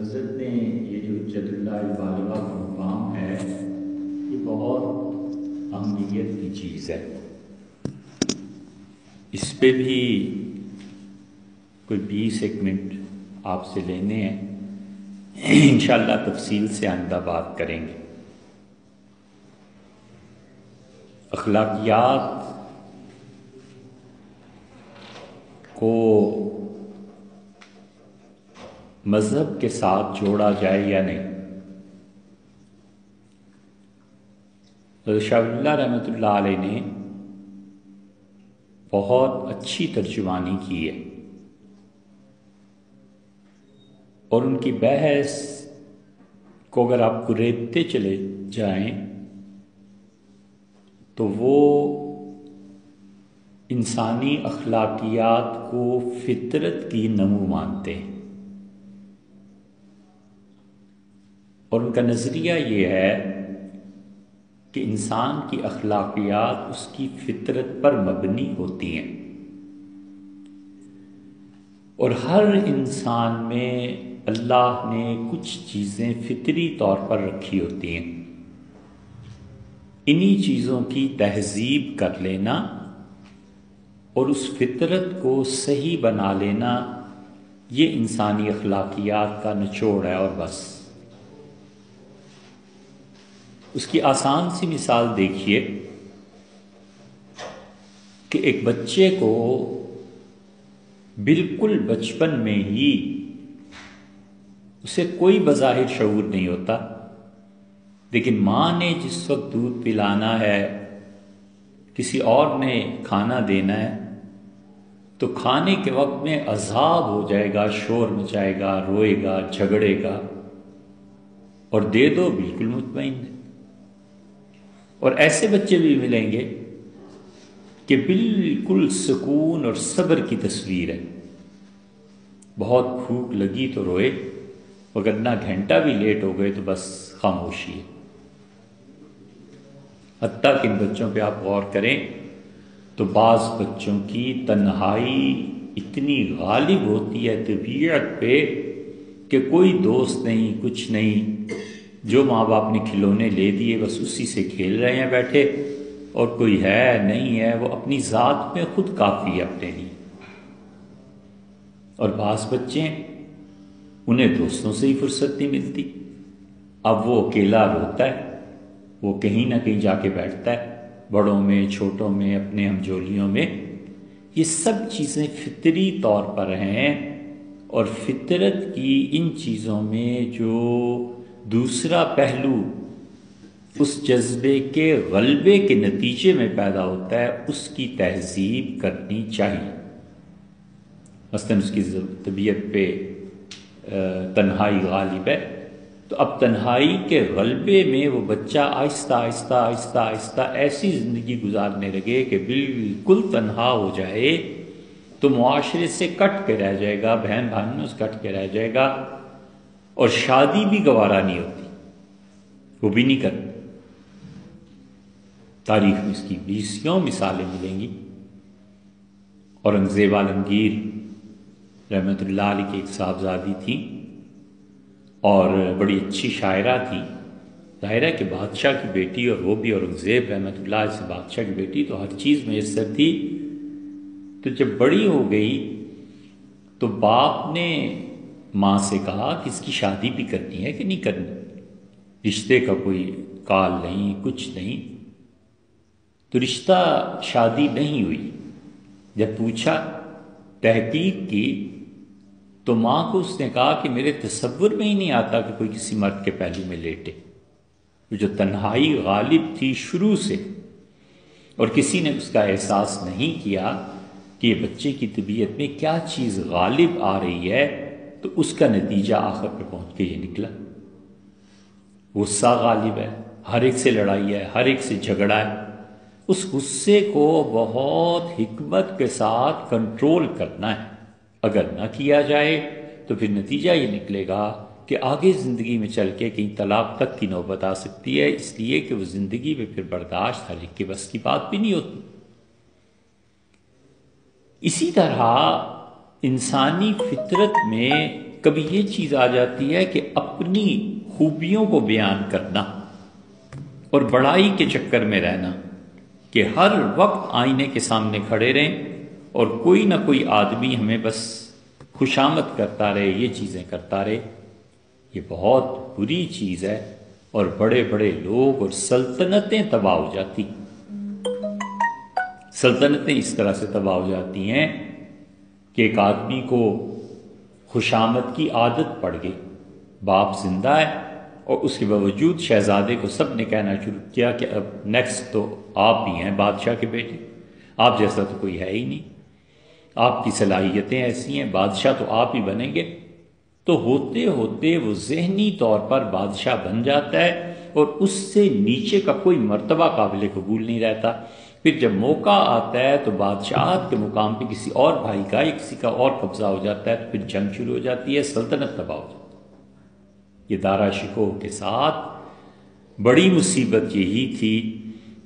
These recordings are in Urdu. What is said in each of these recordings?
حضرت نے یہ جو حجت اللہ البالغہ کا مقام ہے یہ بہت اہمیت کی چیز ہے. اس پہ بھی کوئی 20 منٹ آپ سے لینے ہیں. انشاءاللہ تفصیل سے آئندہ بات کریں گے. اخلاقیات کو مذہب کے ساتھ جوڑا جائے یا نہیں. حضرت شاہ ولی اللہ رحمۃ اللہ علیہ نے بہت اچھی ترجمانی کی ہے اور ان کی بحث کو اگر آپ قریبتے چلے جائیں تو وہ انسانی اخلاقیات کو فطرت کی نمو مانتے ہیں، اور ان کا نظریہ یہ ہے کہ انسان کی اخلاقیات اس کی فطرت پر مبنی ہوتی ہیں، اور ہر انسان میں اللہ نے کچھ چیزیں فطری طور پر رکھی ہوتی ہیں. انہی چیزوں کی تہذیب کر لینا اور اس فطرت کو صحیح بنا لینا یہ انسانی اخلاقیات کا نچوڑ ہے. اور بس اس کی آسان سی مثال دیکھیے کہ ایک بچے کو بالکل بچپن میں ہی اسے کوئی بظاہر شعور نہیں ہوتا، لیکن ماں نے جس وقت دودھ پلانا ہے، کسی اور نے کھانا دینا ہے، تو کھانے کے وقت میں عذاب ہو جائے گا، شور مچائے گا، روئے گا، جھگڑے گا، اور دے دو بالکل مطمئن ہے. اور ایسے بچے بھی ملیں گے کہ بالکل سکون اور صبر کی تصویر ہے. بہت بھوک لگی تو روئے، وگرنہ گھنٹہ بھی لیٹ ہو گئے تو بس خاموشی ہے. حتیٰ کہ ان بچوں پہ آپ غور کریں تو بعض بچوں کی تنہائی اتنی غالب ہوتی ہے طبیعت پہ کہ کوئی دوست نہیں، کچھ نہیں، جو ماں باپ نے کھلونے لے دیے بس اسی سے کھیل رہے ہیں بیٹھے، اور کوئی ہے نہیں ہے، وہ اپنی ذات میں خود کافی ہے اپنے لیے. اور بعض بچے ہیں انہیں دوستوں سے ہی فرصت نہیں ملتی. اب وہ اکیلا روتا ہے، وہ کہیں نہ کہیں جا کے بیٹھتا ہے، بڑوں میں، چھوٹوں میں، اپنے ہمجولیوں میں. یہ سب چیزیں فطری طور پر ہیں، اور فطرت کی ان چیزوں میں جو دوسرا پہلو اس جذبے کے غلبے کے نتیجے میں پیدا ہوتا ہے اس کی تہذیب کرنی چاہیے. مثلاً اس کی طبیعت پہ تنہائی غالب ہے، تو اب تنہائی کے غلبے میں وہ بچہ آہستہ آہستہ آہستہ آہستہ ایسی زندگی گزارنے لگے کہ بالکل تنہا ہو جائے تو معاشرے سے کٹ کے رہ جائے گا، بہن بھائیوں سے کٹ کے رہ جائے گا، اور شادی بھی گوارا نہیں ہوتی، وہ بھی نہیں کرتی. تاریخ میں اس کی 20 مثالیں ملیں گی. اورنگزیب عالمگیر رحمۃ اللہ علیہ کی ایک صاحبزادی تھی اور بڑی اچھی شاعرہ تھی. ظاہر ہے کہ بادشاہ کی بیٹی، اور وہ بھی اورنگزیب رحمۃ اللہ علیہ سے بادشاہ کی بیٹی، تو ہر چیز میسر تھی. تو جب بڑی ہو گئی تو باپ نے ماں سے کہا کہ اس کی شادی بھی کرنی ہے کہ نہیں کرنی. رشتے کا کوئی کال نہیں، کچھ نہیں. تو رشتہ شادی نہیں ہوئی. جب پوچھا، تحقیق کی، تو ماں کو اس نے کہا کہ میرے تصور میں ہی نہیں آتا کہ کوئی کسی مرد کے پہلو میں لیٹے. جو تنہائی غالب تھی شروع سے، اور کسی نے اس کا احساس نہیں کیا کہ یہ بچے کی طبیعت میں کیا چیز غالب آ رہی ہے، تو اس کا نتیجہ آخر پہ پہنچ کے یہ نکلا. غصہ غالب ہے، ہر ایک سے لڑائی ہے، ہر ایک سے جھگڑا ہے. اس غصے کو بہت حکمت کے ساتھ کنٹرول کرنا ہے. اگر نہ کیا جائے تو پھر نتیجہ یہ نکلے گا کہ آگے زندگی میں چل کے کہیں طلاق تک کی نوبت آ سکتی ہے، اس لیے کہ وہ زندگی میں پھر برداشت ہر ایک کے بس کی بات بھی نہیں ہوتی. اسی طرح انسانی فطرت میں کبھی یہ چیز آ جاتی ہے کہ اپنی خوبیوں کو بیان کرنا اور بڑائی کے چکر میں رہنا، کہ ہر وقت آئینے کے سامنے کھڑے رہیں اور کوئی نہ کوئی آدمی ہمیں بس خوشامد کرتا رہے، یہ چیزیں کرتا رہے، یہ بہت بری چیز ہے، اور بڑے بڑے لوگ اور سلطنتیں تباہ ہو جاتی، سلطنتیں اس طرح سے تباہ ہو جاتی ہیں کہ ایک آدمی کو خوشامد کی عادت پڑ گئی، باپ زندہ ہے اور اس کے باوجود شہزادے کو سب نے کہنا شروع کیا کہ اب نیکسٹ تو آپ ہی ہیں بادشاہ کے بیٹے، آپ جیسا تو کوئی ہے ہی نہیں، آپ کی صلاحیتیں ایسی ہیں، بادشاہ تو آپ ہی بنیں گے۔ تو ہوتے ہوتے وہ ذہنی طور پر بادشاہ بن جاتا ہے اور اس سے نیچے کا کوئی مرتبہ قابل قبول نہیں رہتا۔ پھر جب موقع آتا ہے تو بادشاہت کے مقام پہ کسی اور بھائی کا یا کسی کا اور قبضہ ہو جاتا ہے، تو پھر جنگ شروع ہو جاتی ہے، سلطنت تباہ ہو جاتی ہے۔ یہ دارا شکوہ کے ساتھ بڑی مصیبت یہی تھی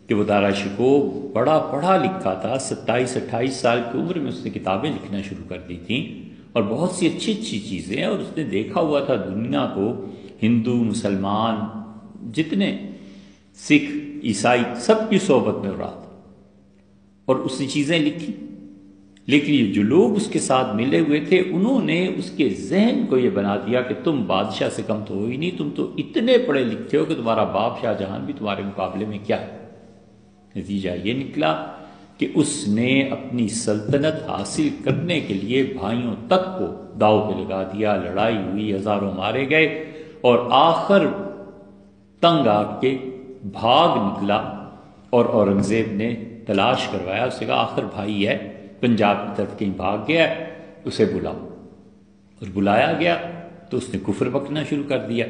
کہ وہ دارا شکوہ بڑا پڑھا لکھا تھا، 27-28 سال کی عمر میں اس نے کتابیں لکھنا شروع کر دی تھیں اور بہت سی اچھی اچھی چیزیں، اور اس نے دیکھا ہوا تھا دنیا کو، ہندو مسلمان جتنے سکھ عیسائی سب کی صحبت میں رہا تھا، اور اس نے چیزیں لکھی، لیکن یہ جو لوگ اس کے ساتھ ملے ہوئے تھے انہوں نے اس کے ذہن کو یہ بنا دیا کہ تم بادشاہ سے کم تو ہو ہی نہیں، تم تو اتنے پڑھے لکھے ہو کہ تمہارا باپ شاہ جہاں بھی تمہارے مقابلے میں کیا ہے۔ نتیجہ یہ نکلا کہ اس نے اپنی سلطنت حاصل کرنے کے لیے بھائیوں تک کو داؤ پہ لگا دیا، لڑائی ہوئی، ہزاروں مارے گئے، اور آخر تنگ آ کے بھاگ نکلا، اور اورنگزیب نے تلاش کروایا، اسے کہا آخر بھائی ہے پنجاب کی طرف کہیں بھاگ گیا، اسے بلاؤ، اور بلایا گیا تو اس نے کفر بکنا شروع کر دیا۔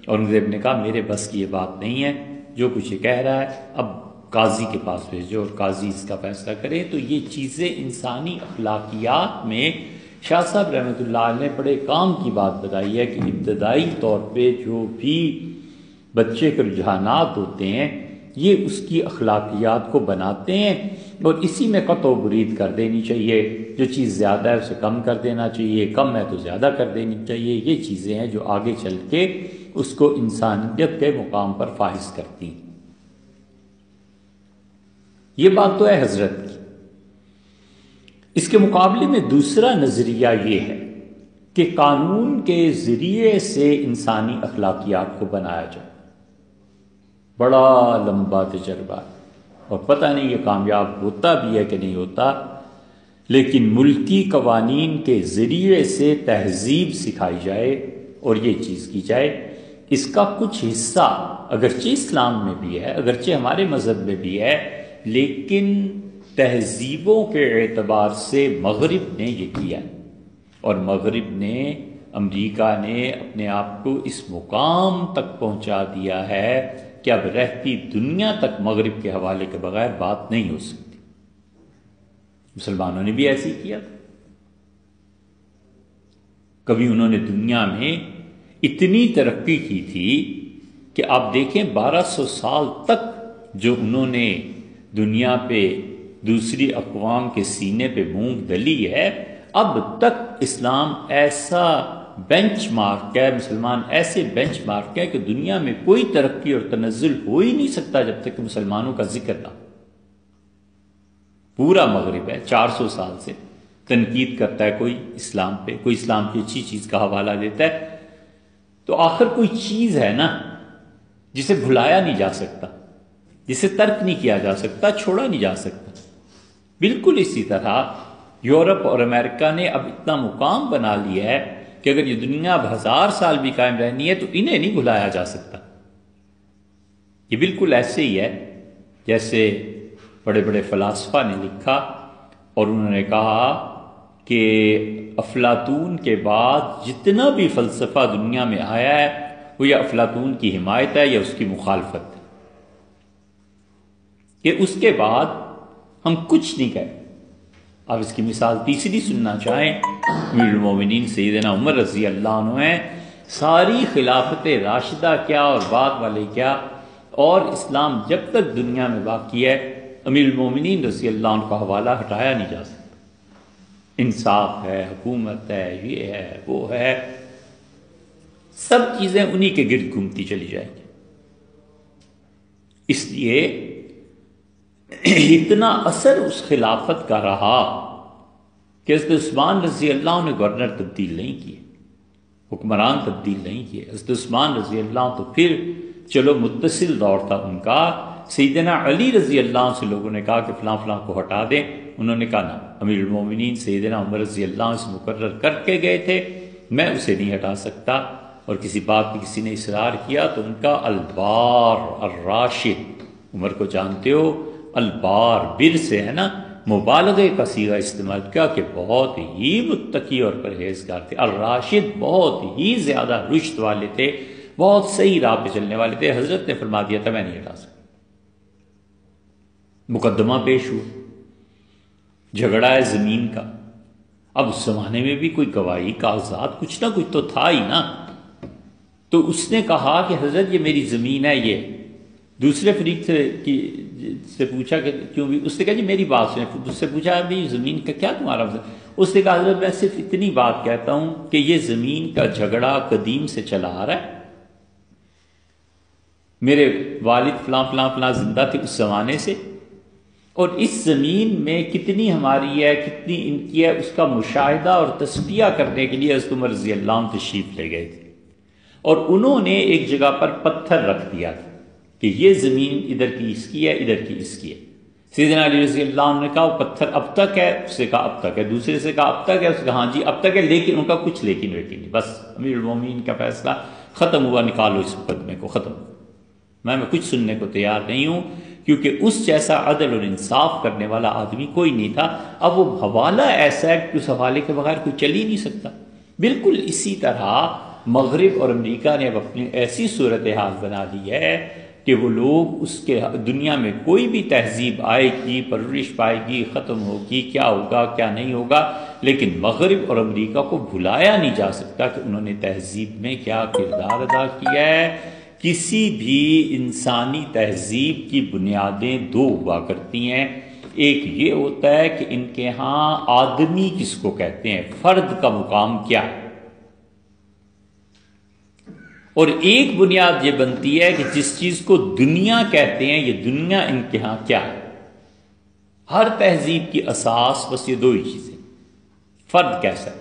اورنگزیب نے کہا میرے بس کی یہ بات نہیں ہے، جو کچھ یہ کہہ رہا ہے اب قاضی کے پاس بھیجو اور قاضی اس کا فیصلہ کرے۔ تو یہ چیزیں انسانی اخلاقیات میں شاہ صاحب رحمۃ اللہ علیہ نے بڑے کام کی بات بتائی ہے کہ ابتدائی طور پہ جو بھی بچے کے رجحانات ہوتے ہیں یہ اس کی اخلاقیات کو بناتے ہیں، اور اسی میں قطع و برید کر دینی چاہیے، جو چیز زیادہ ہے اسے کم کر دینا چاہیے، کم ہے تو زیادہ کر دینی چاہیے۔ یہ چیزیں ہیں جو آگے چل کے اس کو انسانیت کے مقام پر فائز کرتی ہیں۔ یہ بات تو ہے حضرت کی۔ اس کے مقابلے میں دوسرا نظریہ یہ ہے کہ قانون کے ذریعے سے انسانی اخلاقیات کو بنایا جائے۔ بڑا لمبا تجربہ ہے اور پتہ نہیں یہ کامیاب ہوتا بھی ہے کہ نہیں ہوتا، لیکن ملکی قوانین کے ذریعے سے تہذیب سکھائی جائے اور یہ چیز کی جائے۔ اس کا کچھ حصہ اگرچہ اسلام میں بھی ہے، اگرچہ ہمارے مذہب میں بھی ہے، لیکن تہذیبوں کے اعتبار سے مغرب نے یہ کیا، اور مغرب نے، امریکہ نے اپنے آپ کو اس مقام تک پہنچا دیا ہے کہ اب رہتی دنیا تک مغرب کے حوالے کے بغیر بات نہیں ہو سکتی۔ مسلمانوں نے بھی ایسے ہی کیا، کبھی انہوں نے دنیا میں اتنی ترقی کی تھی کہ آپ دیکھیں 1200 سال تک جو انہوں نے دنیا پہ دوسری اقوام کے سینے پہ مونگ دلی ہے، اب تک اسلام ایسا بینچ مارک ہے، مسلمان ایسے بینچ مارک ہے کہ دنیا میں کوئی ترقی اور تنزل ہو ہی نہیں سکتا جب تک کہ مسلمانوں کا ذکر نہ ہو۔ پورا مغرب ہے 400 سال سے تنقید کرتا ہے کوئی اسلام پہ، کوئی اسلام کی اچھی چیز کا حوالہ دیتا ہے، تو آخر کوئی چیز ہے نا جسے بھلایا نہیں جا سکتا، جسے ترک نہیں کیا جا سکتا، چھوڑا نہیں جا سکتا۔ بالکل اسی طرح یورپ اور امریکہ نے اب اتنا مقام بنا لیا ہے کہ اگر یہ دنیا اب 1000 سال بھی قائم رہنی ہے تو انہیں نہیں بھلایا جا سکتا۔ یہ بالکل ایسے ہی ہے جیسے بڑے بڑے فلاسفہ نے لکھا، اور انہوں نے کہا کہ افلاطون کے بعد جتنا بھی فلسفہ دنیا میں آیا ہے وہ یا افلاطون کی حمایت ہے یا اس کی مخالفت ہے، کہ اس کے بعد ہم کچھ نہیں کہتے۔ آپ اس کی مثال تیسری سننا چاہیں، امیر المومنین سیدنا عمر رضی اللہ عنہ ہیں، ساری خلافت راشدہ کیا اور بعد والے کیا، اور اسلام جب تک دنیا میں باقی ہے امیر المومنین رضی اللہ عنہ کا حوالہ ہٹایا نہیں جا سکتا۔ انصاف ہے، حکومت ہے، یہ ہے وہ ہے، سب چیزیں انہی کے گرد گھومتی چلی جائیں گی۔ اس لیے اتنا اثر اس خلافت کا رہا کہ حضرت عثمان رضی اللہ عنہ نے گورنر تبدیل نہیں کیے، حکمران تبدیل نہیں کیے۔ حضرت عثمان رضی اللہ عنہ تو پھر چلو متصل دور تھا ان کا، سیدنا علی رضی اللہ عنہ سے لوگوں نے کہا کہ فلاں فلاں کو ہٹا دیں، انہوں نے کہا نا، امیر المومنین سیدنا عمر رضی اللہ عنہ سے مقرر کر کے گئے تھے، میں اسے نہیں ہٹا سکتا، اور کسی بات پہ کسی نے اصرار کیا تو ان کا البار الراشد، عمر کو جانتے ہو، البار بر سے ہے نا، مبالغے کا صیغہ استعمال کیا کہ بہت ہی متقی اور پرہیزگار تھے، الراشد بہت ہی زیادہ رشد والے تھے، بہت صحیح راہ پہ چلنے والے تھے۔ حضرت نے فرما دیا تھا میں نہیں ہٹا سکتا۔ مقدمہ پیش ہوا، جھگڑا ہے زمین کا، اب اس زمانے میں بھی کوئی گواہی کاغذات کچھ نہ کچھ تو تھا ہی نا، تو اس نے کہا کہ حضرت یہ میری زمین ہے، یہ دوسرے فریق سے پوچھا کہ کیوں بھی، اس نے کہا جی میری بات سنیں، اس سے پوچھا ابھی زمین کا کیا تمہارا مسئلہ، اس نے کہا حضرت میں صرف اتنی بات کہتا ہوں کہ یہ زمین کا جھگڑا قدیم سے چلا آ رہا ہے، میرے والد فلاں فلاں فلاں زندہ تھے اس زمانے سے، اور اس زمین میں کتنی ہماری ہے کتنی ان کی ہے اس کا مشاہدہ اور تصفیہ کرنے کے لیے حضرت عمر رضی اللہ عنہ تشریف لے گئے تھے، اور انہوں نے ایک جگہ پر پتھر رکھ دیا تھا کہ یہ زمین ادھر کی اس کی ہے، ادھر کی اس کی ہے۔ سیدنا علی رضی اللہ عنہ نے کہا وہ پتھر اب تک ہے، اس سے کہا اب تک ہے، دوسرے سے کہا اب تک ہے، اس نے کہا ہاں جی اب تک ہے، لیکن ان کا کچھ لیکن نہیں، بس امیر المومنین کا فیصلہ ختم ہوا، نکالو اس مقدمے کو، ختم۔ میں کچھ سننے کو تیار نہیں ہوں، کیونکہ اس جیسا عدل اور انصاف کرنے والا آدمی کوئی نہیں تھا۔ اب وہ حوالہ ایسا ہے کہ اس حوالے کے بغیر کوئی چل ہی نہیں سکتا۔ بالکل اسی طرح مغرب اور امریکہ نے اب اپنی ایسی صورتحال بنا لی ہے کہ وہ لوگ اس کے دنیا میں کوئی بھی تہذیب آئے گی، پرورش پائے گی، ختم ہوگی، کیا ہوگا کیا نہیں ہوگا، لیکن مغرب اور امریکہ کو بھلایا نہیں جا سکتا کہ انہوں نے تہذیب میں کیا کردار ادا کیا ہے۔ کسی بھی انسانی تہذیب کی بنیادیں دو ہوا کرتی ہیں، ایک یہ ہوتا ہے کہ ان کے ہاں آدمی کس کو کہتے ہیں، فرد کا مقام کیا ہے، اور ایک بنیاد یہ بنتی ہے کہ جس چیز کو دنیا کہتے ہیں یہ دنیا ان کے ہاں کیا ہے۔ ہر تہذیب کی اساس بس یہ دو ہی چیزیں، فرد کیسا ہے،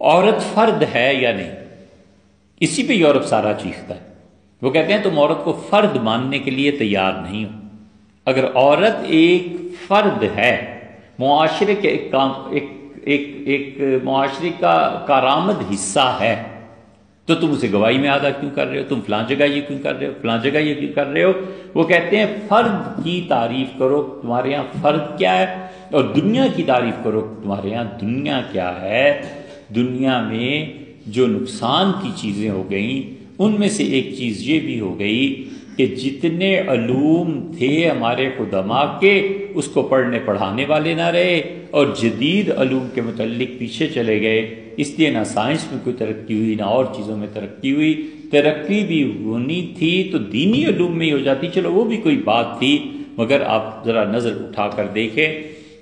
عورت فرد ہے یا نہیں، اسی پہ یورپ سارا چیختا ہے۔ وہ کہتے ہیں تم عورت کو فرد ماننے کے لیے تیار نہیں ہو۔ اگر عورت ایک فرد ہے، معاشرے کے ایک معاشرے کا کارآمد حصہ ہے، تو تم اسے گواہی میں آدھا کیوں کر رہے ہو، تم فلاں جگہ یہ کیوں کر رہے ہو، فلاں جگہ یہ کیوں کر رہے ہو۔ وہ کہتے ہیں فرد کی تعریف کرو، تمہارے یہاں فرد کیا ہے، اور دنیا کی تعریف کرو، تمہارے یہاں دنیا کیا ہے۔ دنیا میں جو نقصان کی چیزیں ہو گئیں ان میں سے ایک چیز یہ بھی ہو گئی کہ جتنے علوم تھے ہمارے قدماء کے، اس کو پڑھنے پڑھانے والے نہ رہے، اور جدید علوم کے متعلق پیچھے چلے گئے۔ اس لیے نہ سائنس میں کوئی ترقی ہوئی، نہ اور چیزوں میں ترقی ہوئی۔ ترقی بھی ہونی تھی تو دینی علوم میں ہی ہو جاتی، چلو وہ بھی کوئی بات تھی، مگر آپ ذرا نظر اٹھا کر دیکھیں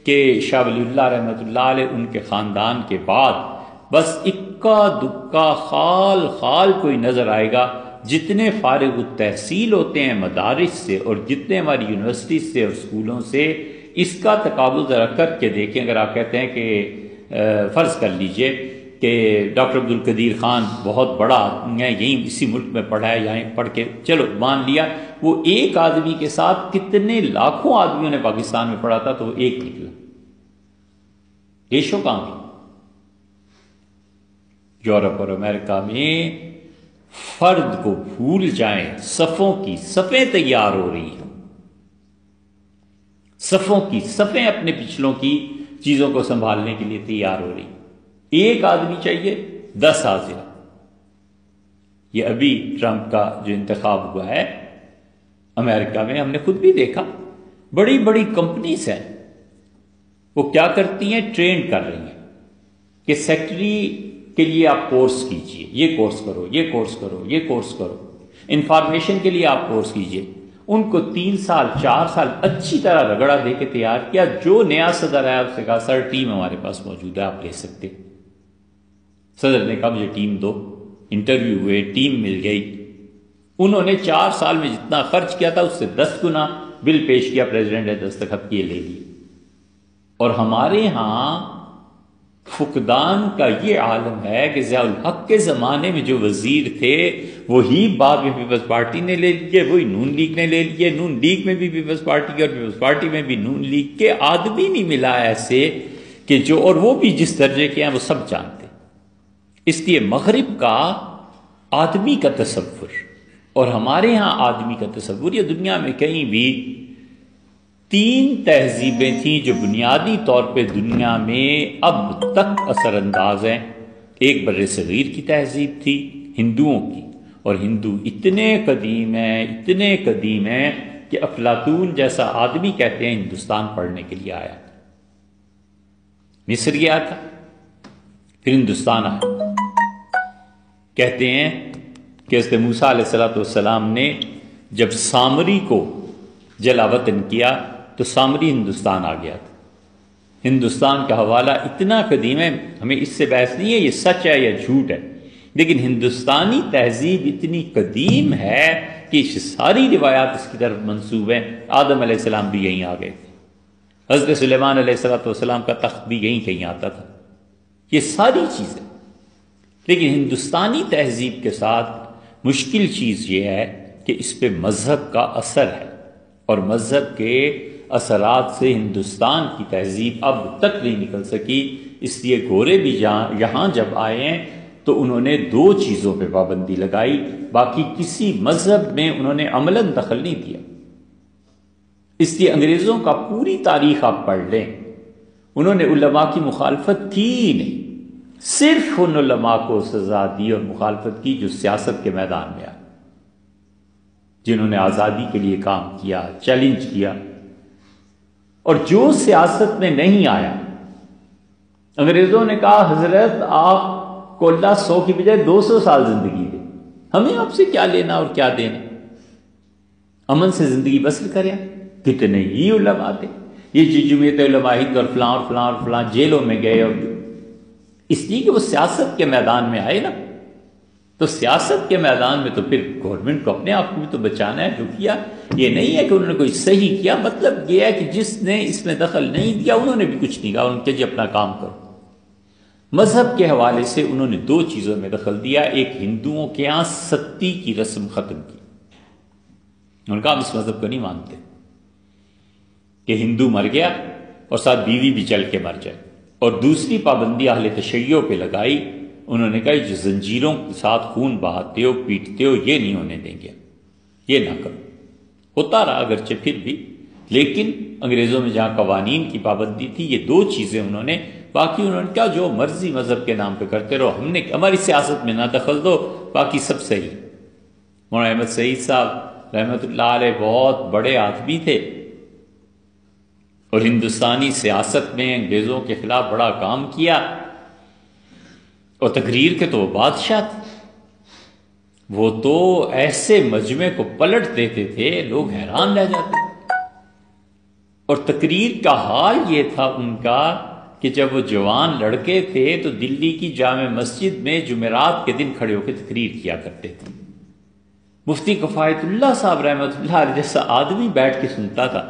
کہ شاہ ولی اللہ رحمۃ اللہ علیہ ان کے خاندان کے بعد بس اکا دکا خال کوئی نظر آئے گا۔ جتنے فارغ التحصیل ہوتے ہیں مدارس سے، اور جتنے ہماری یونیورسٹی سے اور اسکولوں سے، اس کا تقابل ذرا کر کے دیکھیں۔ اگر آپ کہتے ہیں کہ فرض کر لیجئے کہ ڈاکٹر عبدالقدیر خان بہت بڑا آدمی ہے، یہیں اسی ملک میں پڑھا ہے، یہیں پڑھ کے چلو مان لیا، وہ ایک آدمی کے ساتھ کتنے لاکھوں آدمیوں نے پاکستان میں پڑھا تھا، تو وہ ایک نکلا، ریشو کہاں گئی؟ یورپ اور امریکہ میں فرد کو بھول جائیں، صفوں کی صفیں تیار ہو رہی ہیں، صفوں کی صفیں اپنے پچھلوں کی چیزوں کو سنبھالنے کے لیے تیار ہو رہی ہیں۔ ایک آدمی چاہیے 10 حاضر۔ یہ ابھی ٹرمپ کا جو انتخاب ہوا ہے امریکہ میں، ہم نے خود بھی دیکھا، بڑی بڑی کمپنیز ہیں، وہ کیا کرتی ہیں، ٹرین کر رہی ہیں کہ سیکٹری کے لیے آپ کورس کیجئے، یہ کورس کرو، یہ کورس کرو، یہ کورس کرو، انفارمیشن کے لیے آپ کورس کیجئے۔ ان کو 3 سال 4 سال اچھی طرح رگڑا دے کے تیار کیا۔ جو نیا صدر آیا اس سے کہا سر ٹیم ہمارے پاس موجود ہے، آپ لے سکتے۔ صدر نے کہا مجھے ٹیم دو، انٹرویو ہوئے، ٹیم مل گئی، انہوں نے 4 سال میں جتنا خرچ کیا تھا اس سے 10 گنا بل پیش کیا، پریزیڈنٹ نے دستخط کیے، لے لیے۔ اور ہمارے ہاں فقدان کا یہ عالم ہے کہ ضیاء الحق کے زمانے میں جو وزیر تھے وہی بعد میں پیپلز پارٹی نے لے لیے، وہی نون لیگ نے لے لیے، نون لیگ میں بھی پیپلز پارٹی کے، اور پیپلز پارٹی میں بھی نون لیگ کے آدمی نہیں ملا ایسے کہ جو، اور وہ بھی جس درجے کے ہیں وہ سب جانتے۔ اس لیے مغرب کا آدمی کا تصور اور ہمارے ہاں آدمی کا تصور، یہ دنیا میں کہیں بھی 3 تہذیبیں تھیں جو بنیادی طور پہ دنیا میں اب تک اثر انداز ہیں۔ ایک بر صغیر کی تہذیب تھی ہندوؤں کی، اور ہندو اتنے قدیم ہیں کہ افلاطون جیسا آدمی کہتے ہیں ہندوستان پڑھنے کے لیے آیا، مصر گیا تھا پھر ہندوستان آیا۔ کہتے ہیں کہ حضرت موسیٰ علیہ السلام نے جب سامری کو جلا وطن کیا تو سامری ہندوستان آ گیا تھا۔ ہندوستان کا حوالہ اتنا قدیم ہے، ہمیں اس سے بحث نہیں ہے یہ سچ ہے یا جھوٹ ہے، لیکن ہندوستانی تہذیب اتنی قدیم ہے کہ ساری روایات اس کی طرف منسوب ہیں۔ آدم علیہ السلام بھی یہیں آ گئے تھے، حضرت سلیمان علیہ السلام کا تخت بھی یہیں کہیں آتا تھا، یہ ساری چیزیں۔ لیکن ہندوستانی تہذیب کے ساتھ مشکل چیز یہ ہے کہ اس پہ مذہب کا اثر ہے، اور مذہب کے اثرات سے ہندوستان کی تہذیب اب تک نہیں نکل سکی۔ اس لیے گورے بھی یہاں جب آئے ہیں تو انہوں نے 2 چیزوں پہ پابندی لگائی، باقی کسی مذہب میں انہوں نے عملاً دخل نہیں دیا۔ اس لیے انگریزوں کا پوری تاریخ آپ پڑھ لیں، انہوں نے علماء کی مخالفت کی ہی نہیں، صرف ان علماء کو سزا دی اور مخالفت کی جو سیاست کے میدان میں آئے، جنہوں نے آزادی کے لیے کام کیا، چیلنج کیا۔ اور جو سیاست میں نہیں آیا، انگریزوں نے کہا حضرت آپ کو اللہ 100 کی بجائے 200 سال زندگی دے، ہمیں آپ سے کیا لینا اور کیا دینا، امن سے زندگی بسر کریں۔ کتنے ہی علماء تھے، یہ جمعیت علماء ہند اور فلاں اور فلاں اور فلاں جیلوں میں گئے، اور اس لیے کہ وہ سیاست کے میدان میں آئے نا، تو سیاست کے میدان میں تو پھر گورنمنٹ کو اپنے آپ کو بھی تو بچانا ہے۔ جو کیا یہ نہیں ہے کہ انہوں نے کوئی صحیح کیا، مطلب یہ ہے کہ جس نے اس میں دخل نہیں دیا انہوں نے بھی کچھ نہیں کہا، ان کے جی اپنا کام کرو۔ مذہب کے حوالے سے انہوں نے 2 چیزوں میں دخل دیا، ایک ہندوؤں کے ہاں ستی کی رسم ختم کی، انہوں نے کہا ہم اس مذہب کو نہیں مانتے کہ ہندو مر گیا اور ساتھ بیوی بھی چل کے مر جائے، اور دوسری پابندی اہل تشیع پہ لگائی، انہوں نے کہا جو زنجیروں کے ساتھ خون بہاتے ہو پیٹتے ہو یہ نہیں ہونے دیں گے، یہ نہ کرو۔ ہوتا رہا اگرچہ پھر بھی، لیکن انگریزوں میں جہاں قوانین کی پابندی تھی یہ 2 چیزیں انہوں نے، باقی انہوں نے کہا جو مرضی مذہب کے نام پہ کرتے رہو، ہماری سیاست میں نہ دخل دو، باقی سب صحیح۔ مولانا احمد سعید صاحب رحمۃ اللہ علیہ بہت بڑے آدمی تھے، اور ہندوستانی سیاست میں انگریزوں کے خلاف بڑا کام کیا، اور تقریر کے تو وہ بادشاہ تھے، وہ تو ایسے مجمع کو پلٹ دیتے تھے لوگ حیران رہ جاتے تھے۔ اور تقریر کا حال یہ تھا ان کا کہ جب وہ جوان لڑکے تھے تو دلی کی جامع مسجد میں جمعرات کے دن کھڑے ہو کے تقریر کیا کرتے تھے، مفتی کفایت اللہ صاحب رحمۃ اللہ علیہ جیسا آدمی بیٹھ کے سنتا تھا۔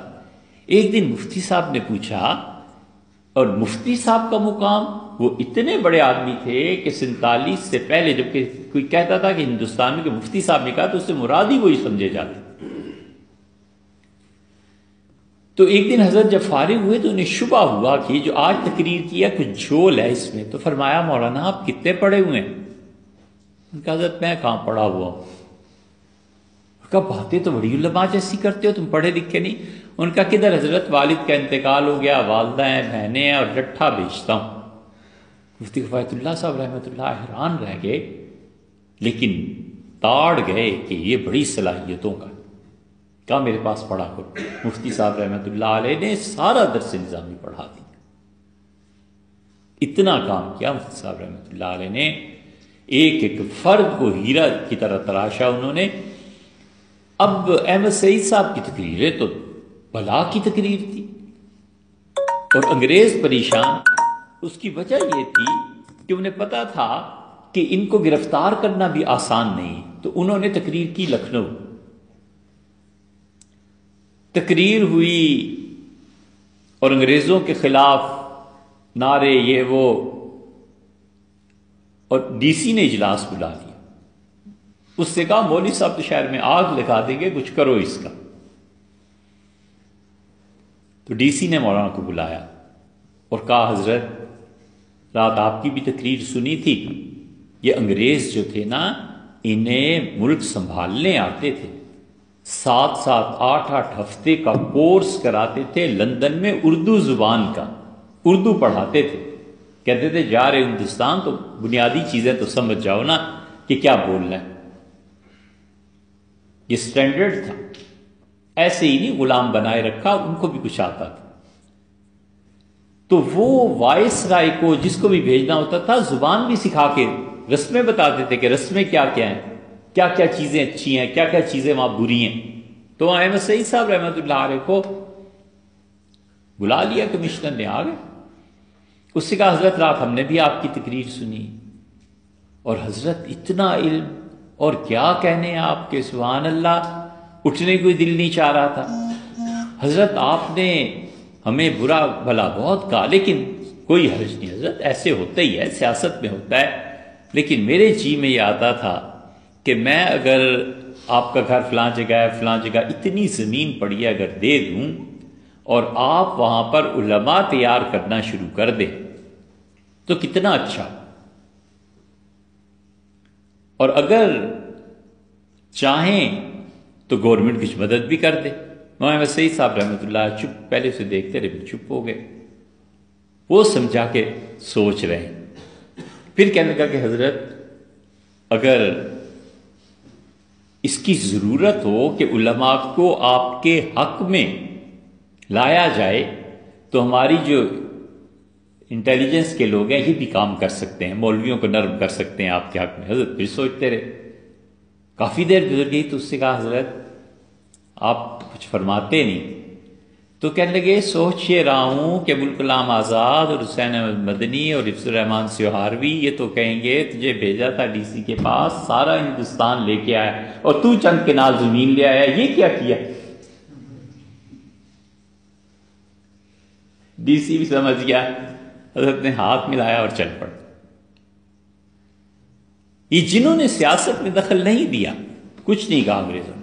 ایک دن مفتی صاحب نے پوچھا، اور مفتی صاحب کا مقام، وہ اتنے بڑے آدمی تھے کہ 47 سے پہلے جب کہ کوئی کہتا تھا کہ ہندوستان میں کہ مفتی صاحب نے کہا تو اس سے مراد ہی وہی سمجھے جاتے۔ تو ایک دن حضرت جب فارغ ہوئے تو انہیں شبہ ہوا کہ جو آج تقریر کیا کچھ جھول ہے اس میں، تو فرمایا مولانا آپ کتنے پڑھے ہوئے ہیں؟ ان کا حضرت میں کہاں پڑھا ہوا ہوں۔ کہا باتیں تو بڑی علماء جیسی کرتے ہو، تم پڑھے لکھے نہیں۔ ان کا کدھر حضرت والد کا انتقال ہو گیا، والدہ ہیں، بہنیں ہیں، اور لٹھا بیچتا ہوں۔ مفتی کفایت اللہ صاحب رحمۃ اللہ حیران رہ گئے، لیکن تاڑ گئے کہ یہ بڑی صلاحیتوں کا۔ کہا میرے پاس پڑھا کرو۔ مفتی صاحب رحمۃ اللہ علیہ نے سارا درس نظامی پڑھا دیا، اتنا کام کیا مفتی صاحب رحمۃ اللہ علیہ نے، ایک ایک فرد کو ہیرا کی طرح تراشا انہوں نے۔ اب احمد سعید صاحب کی تقریریں تو بلا کی تقریر تھی، اور انگریز پریشان۔ اس کی وجہ یہ تھی کہ انہیں پتا تھا کہ ان کو گرفتار کرنا بھی آسان نہیں، تو انہوں نے تقریر کی لکھنؤ، تقریر ہوئی اور انگریزوں کے خلاف نعرے یہ وہ، اور ڈی سی نے اجلاس بلا لیا۔ اس سے کہا مولوی صاحب تو شہر میں آگ لگا دیں گے، کچھ کرو اس کا۔ تو ڈی سی نے مولانا کو بلایا اور کہا حضرت رات آپ کی بھی تقریر سنی تھی، یہ انگریز جو تھے نا انہیں ملک سنبھالنے آتے تھے، 7 8 ہفتے کا کورس کراتے تھے لندن میں اردو زبان کا، اردو پڑھاتے تھے، کہتے تھے جا رہے ہندوستان تو بنیادی چیزیں تو سمجھ جاؤ نا کہ کیا بولنا ہے۔ یہ سٹینڈرڈ تھا، ایسے ہی نہیں غلام بنائے رکھا، ان کو بھی کچھ آتا تھا۔ تو وہ وائس رائے کو جس کو بھی بھیجنا ہوتا تھا زبان بھی سکھا کے رسمیں بتاتے تھے کہ رسمیں کیا کیا ہیں، کیا کیا چیزیں اچھی ہیں، کیا کیا چیزیں وہاں بری ہیں۔ تو احمد سعید صاحب رحمۃ اللہ علیہ کو بلا لیا کمشنر نے، آ گئے، اس سے کہا حضرت رات ہم نے بھی آپ کی تقریر سنی، اور حضرت اتنا علم، اور کیا کہنے آپ کے، سبحان اللہ، اٹھنے کوئی دل نہیں چاہ رہا تھا۔ حضرت آپ نے ہمیں برا بھلا بہت کہا، لیکن کوئی حرج نہیں حضرت، ایسے ہوتا ہی ہے، سیاست میں ہوتا ہے، لیکن میرے جی میں یہ آتا تھا کہ میں اگر آپ کا گھر فلاں جگہ ہے، فلاں جگہ اتنی زمین پڑی ہے اگر دے دوں اور آپ وہاں پر علماء تیار کرنا شروع کر دیں تو کتنا اچھا، اور اگر چاہیں تو گورنمنٹ کچھ مدد بھی کر دے۔ مولانا سعید صاحب رحمۃ اللہ چپ، پہلے سے دیکھتے رہے، چپ ہو گئے، وہ سمجھا کے سوچ رہے ہیں۔ پھر کہنے لگا کہ حضرت اگر اس کی ضرورت ہو کہ علماء کو آپ کے حق میں لایا جائے تو ہماری جو انٹیلیجنس کے لوگ ہیں یہ بھی کام کر سکتے ہیں، مولویوں کو نرم کر سکتے ہیں آپ کے حق میں۔ حضرت پھر سوچتے رہے، کافی دیر گزر گئی تو اس سے کہا حضرت آپ کچھ فرماتے نہیں، تو کہنے لگے سوچ یہ رہا ہوں کہ ابوالکلام آزاد اور حسین احمد مدنی اور حفظ الرحمان سیوہاروی یہ تو کہیں گے تجھے بھیجا تھا ڈی سی کے پاس، سارا ہندوستان لے کے آیا اور تو چند کنال زمین لے آیا، یہ کیا کیا؟ ڈی سی بھی سمجھ گیا، حضرت نے ہاتھ ملایا اور چل پڑا۔ یہ جنہوں نے سیاست میں دخل نہیں دیا، کچھ نہیں کہا انگریزوں نے۔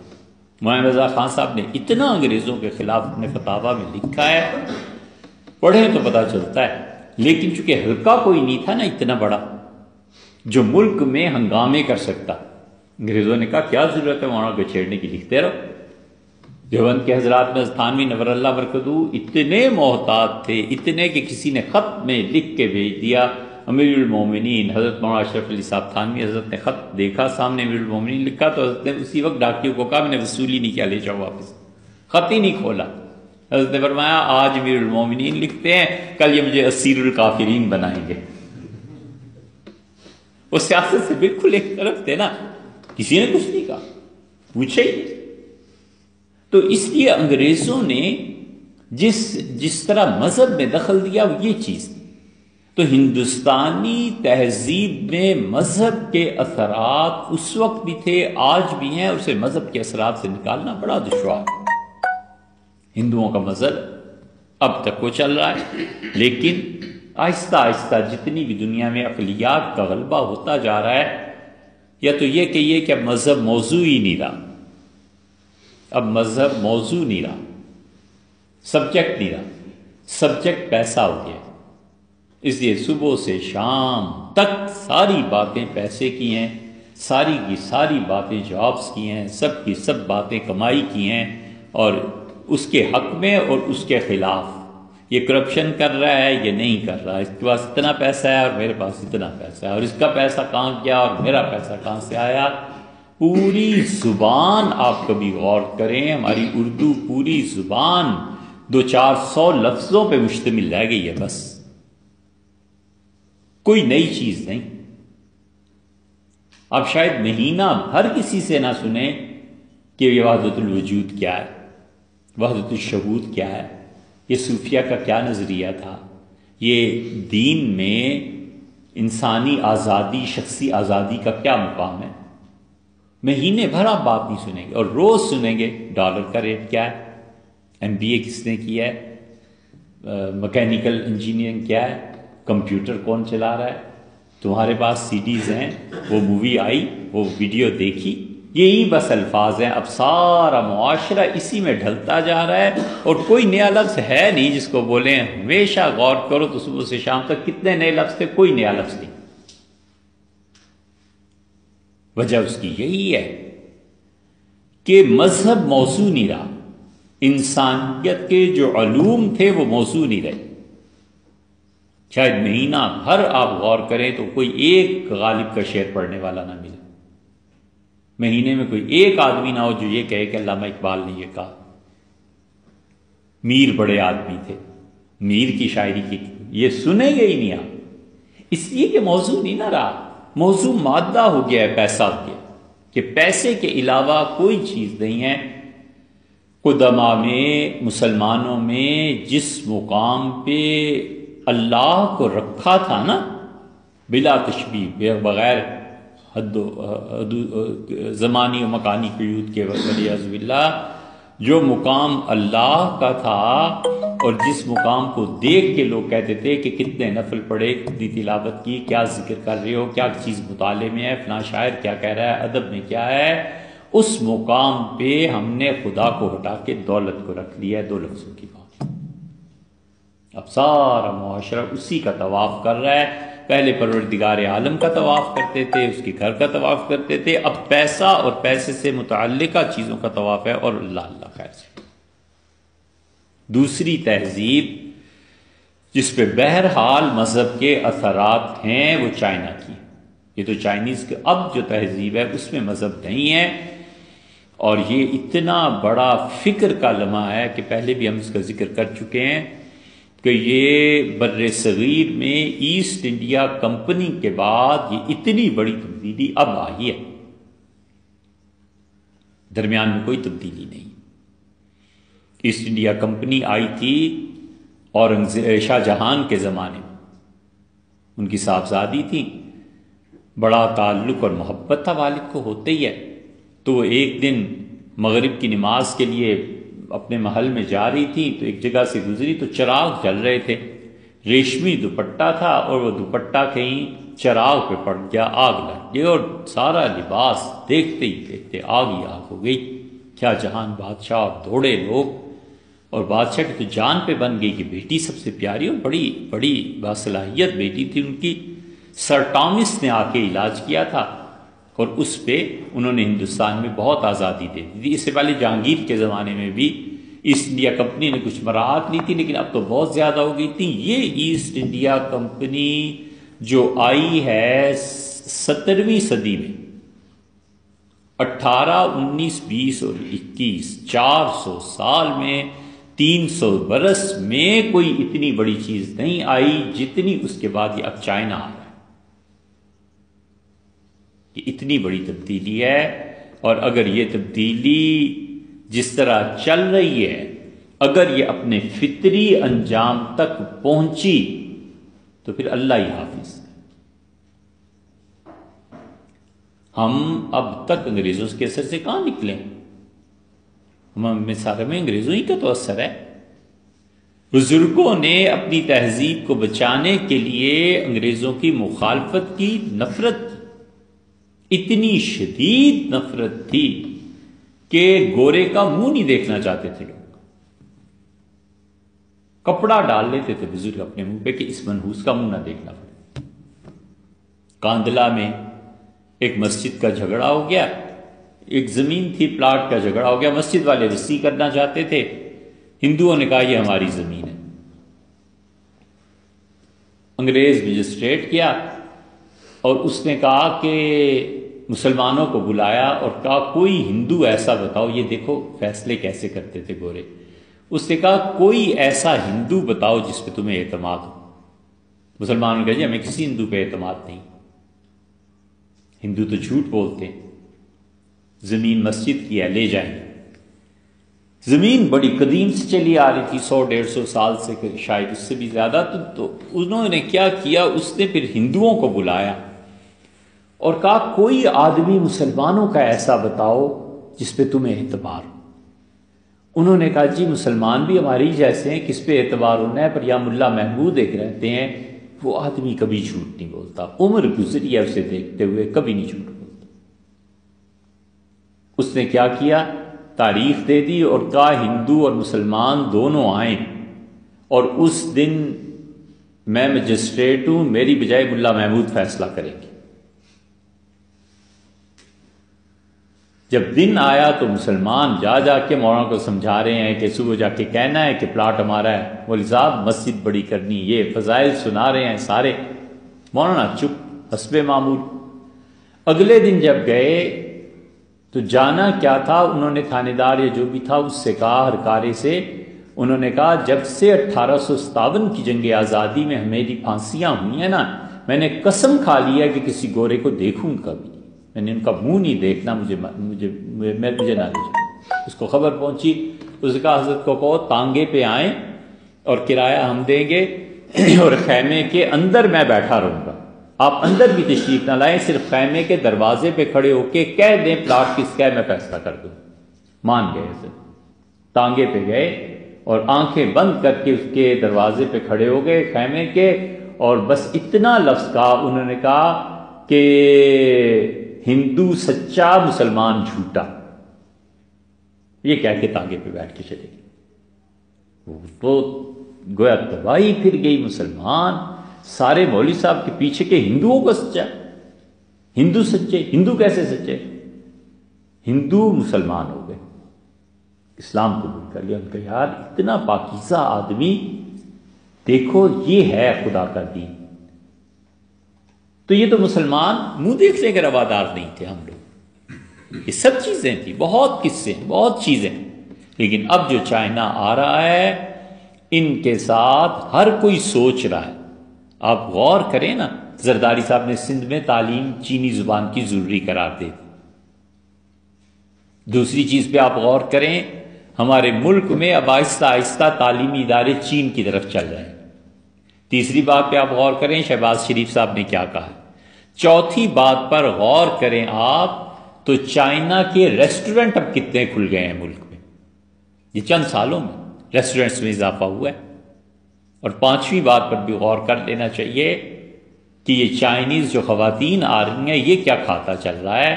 مولانا رضا خان صاحب نے اتنا انگریزوں کے خلاف اپنے فتاویٰ میں لکھا ہے، پڑھیں تو پتہ چلتا ہے، لیکن چونکہ حلقہ کوئی نہیں تھا نا اتنا بڑا جو ملک میں ہنگامے کر سکتا، انگریزوں نے کہا کیا ضرورت ہے مولانا کو چھیڑنے کی، لکھتے رہو۔ دیوبند کے حضرات میں تھانوی نور اللہ برکتہ اتنے محتاط تھے، اتنے کہ کسی نے خط میں لکھ کے بھیج دیا، امیر المومنین حضرت مولانا اشرف علی صاحب تھانوی، حضرت نے خط دیکھا سامنے امیر المومنین لکھا تو حضرت نے اسی وقت ڈاکیوں کو کہا میں نے وصول ہی نہیں کیا، لے جاؤ واپس، خط ہی نہیں کھولا۔ حضرت نے فرمایا آج امیر المومنین لکھتے ہیں، کل یہ مجھے اسیر الکافرین بنائیں گے۔ وہ سیاست سے بالکل ایک طرف تھے نا، کسی نے کچھ نہیں کہا، پوچھا ہی نہیں۔ تو اس لیے انگریزوں نے جس طرح مذہب میں دخل دیا وہ یہ چیز، تو ہندوستانی تہذیب میں مذہب کے اثرات اس وقت بھی تھے، آج بھی ہیں، اور اسے مذہب کے اثرات سے نکالنا بڑا دشوار۔ ہندوؤں کا مذہب اب تک وہ چل رہا ہے، لیکن آہستہ آہستہ جتنی بھی دنیا میں اقلیات کا غلبہ ہوتا جا رہا ہے، یا تو یہ کہیے کہ اب مذہب موضوع ہی نہیں رہا، اب مذہب موضوع نہیں رہا، سبجیکٹ نہیں رہا، سبجیکٹ پیسہ ہو گیا۔ اس لیے صبح سے شام تک ساری باتیں پیسے کی ہیں، ساری کی ساری باتیں جابس کی ہیں، سب کی سب باتیں کمائی کی ہیں، اور اس کے حق میں اور اس کے خلاف، یہ کرپشن کر رہا ہے یہ نہیں کر رہا، اس کے پاس اتنا پیسہ ہے اور میرے پاس اتنا پیسہ ہے، اور اس کا پیسہ کہاں گیا اور میرا پیسہ کہاں سے آیا۔ پوری زبان آپ کبھی غور کریں، ہماری اردو پوری زبان 200-400 لفظوں پہ مشتمل رہ گئی ہے، بس کوئی نئی چیز نہیں۔ آپ شاید مہینہ بھر کسی سے نہ سنیں کہ یہ وحدت الوجود کیا ہے، وحدت الشہود کیا ہے، یہ صوفیہ کا کیا نظریہ تھا، یہ دین میں انسانی آزادی، شخصی آزادی کا کیا مقام ہے؟ مہینے بھر آپ بات نہیں سنیں گے، اور روز سنیں گے ڈالر کا ریٹ کیا ہے، MBA کس نے کیا ہے، مکینیکل انجینئرنگ کیا ہے، کمپیوٹر کون چلا رہا ہے، تمہارے پاس CDs ہیں، وہ مووی آئی، وہ ویڈیو دیکھی، یہی بس الفاظ ہیں۔ اب سارا معاشرہ اسی میں ڈھلتا جا رہا ہے، اور کوئی نیا لفظ ہے نہیں جس کو بولیں۔ ہمیشہ غور کرو تو صبح سے شام تک کتنے نئے لفظ تھے، کوئی نیا لفظ نہیں۔ وجہ اس کی یہی ہے کہ مذہب موضوع نہیں رہا، انسانیت کے جو علوم تھے وہ موضوع نہیں رہے۔ شاید مہینہ بھر آپ غور کریں تو کوئی ایک غالب کا شعر پڑھنے والا نہ ملے، مہینے میں کوئی ایک آدمی نہ ہو جو یہ کہے کہ علامہ اقبال نے یہ کہا۔ میر بڑے آدمی تھے، میر کی شاعری کی یہ سنیں گے ہی نہیں آپ، اس لیے کہ موضوع نہیں نہ رہا، موضوع مادہ ہو گیا ہے، پیسہ ہو گیا کہ پیسے کے علاوہ کوئی چیز نہیں ہے۔ قدما میں، مسلمانوں میں جس مقام پہ اللہ کو رکھا تھا نا، بلا تشبیہ، بغیر حد زمانی و مکانی قیود کے والعیاذ باللہ، جو مقام اللہ کا تھا اور جس مقام کو دیکھ کے لوگ کہتے تھے کہ کتنے نفل پڑھے، کتنی تلاوت کی، کیا ذکر کر رہے ہو، کیا چیز مطالعے میں ہے، فلاں شاعر کیا کہہ رہا ہے، ادب میں کیا ہے، اس مقام پہ ہم نے خدا کو ہٹا کے دولت کو رکھ لیا ہے۔ دو لفظوں کی بات، اب سارا معاشرہ اسی کا طواف کر رہا ہے۔ پہلے پروردگار عالم کا طواف کرتے تھے، اس کے گھر کا طواف کرتے تھے، اب پیسہ اور پیسے سے متعلقہ چیزوں کا طواف ہے، اور اللہ خیر سے۔ دوسری تہذیب جس پہ بہرحال مذہب کے اثرات ہیں وہ چائنا کی، یہ تو چائنیز کے اب جو تہذیب ہے اس میں مذہب نہیں ہے، اور یہ اتنا بڑا فکر کا لمحہ ہے کہ پہلے بھی ہم اس کا ذکر کر چکے ہیں کہ یہ بر صغیر میں ایسٹ انڈیا کمپنی کے بعد یہ اتنی بڑی تبدیلی اب آئی ہے، درمیان میں کوئی تبدیلی نہیں۔ ایسٹ انڈیا کمپنی آئی تھی شاہ جہان کے زمانے میں، ان کی صاحبزادی تھی، بڑا تعلق اور محبت تھا والد کو، ہوتے ہی ہے۔ تو وہ ایک دن مغرب کی نماز کے لیے اپنے محل میں جا رہی تھی تو ایک جگہ سے گزری تو چراغ جل رہے تھے، ریشمی دوپٹہ تھا اور وہ دوپٹہ کہیں چراغ پہ پڑ گیا، آگ لگ گئی، اور سارا لباس دیکھتے ہی دیکھتے آگ ہی آگ ہو گئی۔ کیا جہان بادشاہ اور دوڑے لوگ، اور بادشاہ کی تو جان پہ بن گئی کہ بیٹی سب سے پیاری اور بڑی بڑی باصلاحیت بیٹی تھی ان کی، سر ٹامس نے آ کے علاج کیا تھا، اور اس پہ انہوں نے ہندوستان میں بہت آزادی دے دی تھی۔ اس سے پہلے جہانگیر کے زمانے میں بھی ایسٹ انڈیا کمپنی نے کچھ مراعات لی تھی، لیکن اب تو بہت زیادہ ہو گئی تھی۔ یہ ایسٹ انڈیا کمپنی جو آئی ہے 17ویں صدی میں، 18، 19، 20 اور 21، 400 سال میں، 300 برس میں کوئی اتنی بڑی چیز نہیں آئی جتنی اس کے بعد یہ اب چائنا آ رہا ہے۔ یہ اتنی بڑی تبدیلی ہے، اور اگر یہ تبدیلی جس طرح چل رہی ہے اگر یہ اپنے فطری انجام تک پہنچی تو پھر اللہ ہی حافظ۔ ہم اب تک انگریزوں کے اثر سے کہاں نکلے؟ ہمیں سارے میں انگریزوں ہی کا تو اثر ہے۔ بزرگوں نے اپنی تہذیب کو بچانے کے لیے انگریزوں کی مخالفت کی، نفرت، اتنی شدید نفرت تھی کہ گورے کا منہ نہیں دیکھنا چاہتے تھے لوگ، کپڑا ڈال لیتے تھے بزرگ اپنے منہ پہ کہ اس منحوس کا منہ نہ دیکھنا پڑے۔ کاندلا میں ایک مسجد کا جھگڑا ہو گیا، ایک زمین تھی، پلاٹ کا جھگڑا ہو گیا، مسجد والے وسیع کرنا چاہتے تھے، ہندوؤں نے کہا یہ ہماری زمین ہے۔ انگریز مجسٹریٹ کیا اور اس نے کہا کہ مسلمانوں کو بلایا اور کہا کوئی ہندو ایسا بتاؤ، یہ دیکھو فیصلے کیسے کرتے تھے گورے، اس نے کہا کوئی ایسا ہندو بتاؤ جس پہ تمہیں اعتماد ہو۔ مسلمانوں نے کہا جی ہمیں کسی ہندو پہ اعتماد نہیں، ہندو تو جھوٹ بولتے ہیں، زمین مسجد کی ہے لے جائیں۔ زمین بڑی قدیم سے چلی آ رہی تھی، 100-150 سال سے، شاید اس سے بھی زیادہ. تو انہوں نے کیا کیا، اس نے پھر ہندوؤں کو بلایا اور کہا کوئی آدمی مسلمانوں کا ایسا بتاؤ جس پہ تمہیں اعتبار ہو. انہوں نے کہا جی مسلمان بھی ہماری جیسے ہیں، کس پہ اعتبار ہونا ہے، پر یا ملا محمود ایک رہتے ہیں، وہ آدمی کبھی جھوٹ نہیں بولتا، عمر گزری ہے اسے دیکھتے ہوئے، کبھی نہیں جھوٹ بولتا. اس نے کیا کیا، تاریخ دے دی اور کہا ہندو اور مسلمان دونوں آئیں اور اس دن میں مجسٹریٹ ہوں، میری بجائے ملا محمود فیصلہ کریں گے. جب دن آیا تو مسلمان جا کے مولانا کو سمجھا رہے ہیں کہ صبح جا کے کہنا ہے کہ پلاٹ ہمارا ہے، مولوی صاحب مسجد بڑی کرنی، یہ فضائل سنا رہے ہیں سارے. مولانا چپ حسب معمول. اگلے دن جب گئے تو جانا کیا تھا، انہوں نے تھانے دار یا جو بھی تھا اس سے کہا، ہرکارے سے، انہوں نے کہا جب سے 1857 کی جنگ آزادی میں میری پھانسیاں ہوئی ہیں نا، میں نے قسم کھا لیا کہ کسی گورے کو دیکھوں کبھی، میں نے ان کا منہ نہیں دیکھنا، مجھے نہ لے جائے. اس کو خبر پہنچی، اس کا حضرت کو کہو تانگے پہ آئیں اور کرایہ ہم دیں گے اور خیمے کے اندر میں بیٹھا رہوں گا، آپ اندر بھی تشریف نہ لائیں، صرف خیمے کے دروازے پہ کھڑے ہو کے کہہ دیں پلاٹ کس کا ہے، میں فیصلہ کر دوں. مان گئے سر، تانگے پہ گئے اور آنکھیں بند کر کے اس کے دروازے پہ کھڑے ہو گئے خیمے کے، اور بس اتنا لفظ کہا، انہوں نے کہا کہ ہندو سچا مسلمان جھوٹا، یہ کہہ کے تانگے پہ بیٹھ کے چلے گئے. تو گویا تباہی پھر گئی. مسلمان سارے مولوی صاحب کے پیچھے کے ہندوؤں کو سچا، ہندو سچے، ہندو کیسے سچے، ہندو مسلمان ہو گئے، اسلام قبول کر لیا. ان کا یار اتنا پاکیزہ آدمی، دیکھو یہ ہے خدا کا دین. تو یہ تو مسلمان منہ دیکھنے کے روادار نہیں تھے ہم لوگ. یہ سب چیزیں تھیں، بہت قصے، بہت چیزیں. لیکن اب جو چائنا آ رہا ہے ان کے ساتھ ہر کوئی سوچ رہا ہے. آپ غور کریں نا، زرداری صاحب نے سندھ میں تعلیم چینی زبان کی ضروری قرار دے دی. دوسری چیز پہ آپ غور کریں، ہمارے ملک میں اب آہستہ آہستہ تعلیمی ادارے چین کی طرف چل رہے ہیں. تیسری بات پہ آپ غور کریں، شہباز شریف صاحب نے کیا کہا. چوتھی بات پر غور کریں آپ تو چائنا کے ریسٹورنٹ اب کتنے کھل گئے ہیں ملک میں، یہ چند سالوں میں ریسٹورنٹس میں اضافہ ہوا ہے. اور پانچویں بات پر بھی غور کر لینا چاہیے کہ یہ چائنیز جو خواتین آ رہی ہیں یہ کیا کھاتا چل رہا ہے.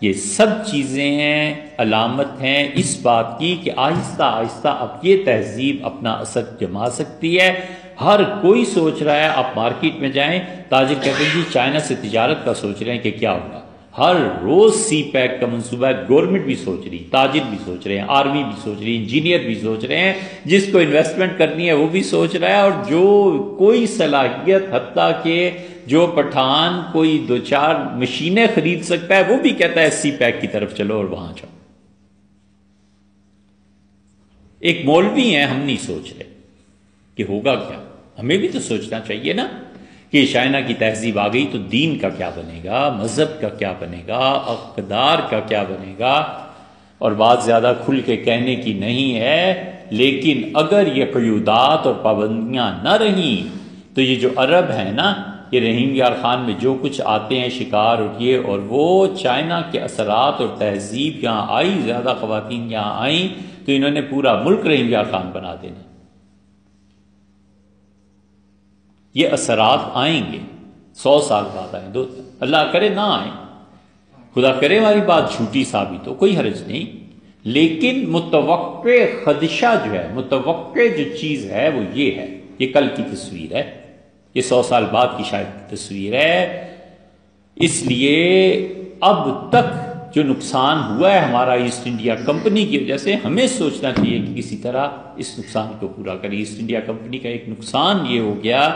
یہ سب چیزیں ہیں، علامت ہیں اس بات کی کہ آہستہ آہستہ اب یہ تہذیب اپنا اثر جما سکتی ہے. ہر کوئی سوچ رہا ہے، آپ مارکیٹ میں جائیں، تاجر کہتے ہیں جی چائنا سے تجارت کا سوچ رہے ہیں کہ کیا ہوگا. ہر روز سی پیک کا منصوبہ ہے، گورنمنٹ بھی سوچ رہی، تاجر بھی سوچ رہے ہیں، آرمی بھی سوچ رہی، انجینئر بھی سوچ رہے ہیں، جس کو انویسٹمنٹ کرنی ہے وہ بھی سوچ رہا ہے. اور جو کوئی صلاحیت، حتیٰ کہ جو پٹھان کوئی 2-4 مشینیں خرید سکتا ہے وہ بھی کہتا ہے سی پیک کی طرف چلو اور وہاں جاؤ. ایک مولوی ہیں، ہم نہیں سوچ رہے کہ ہوگا کیا. ہمیں بھی تو سوچنا چاہیے نا کہ چائنا کی تہذیب آ گئی تو دین کا کیا بنے گا، مذہب کا کیا بنے گا، اقتدار کا کیا بنے گا. اور بات زیادہ کھل کے کہنے کی نہیں ہے، لیکن اگر یہ قیودات اور پابندیاں نہ رہیں تو یہ جو عرب ہیں نا، یہ رحیم یار خان میں جو کچھ آتے ہیں شکار اور یہ اور وہ، چائنا کے اثرات اور تہذیب یہاں آئی، زیادہ خواتین یہاں آئیں تو انہوں نے پورا ملک رحیم یار خان بنا دینا. یہ اثرات آئیں گے، 100 سال بعد آئیں، اللہ کرے نہ آئیں، خدا کرے ہماری بات جھوٹی ثابت ہو، کوئی حرج نہیں. لیکن متوقع خدشہ جو ہے، متوقع جو چیز ہے وہ یہ ہے، یہ کل کی تصویر ہے، یہ 100 سال بعد کی شاید تصویر ہے. اس لیے اب تک جو نقصان ہوا ہے ہمارا ایسٹ انڈیا کمپنی کی وجہ سے، ہمیں سوچنا چاہیے کہ کسی طرح اس نقصان کو پورا کریں. ایسٹ انڈیا کمپنی کا ایک نقصان یہ ہو گیا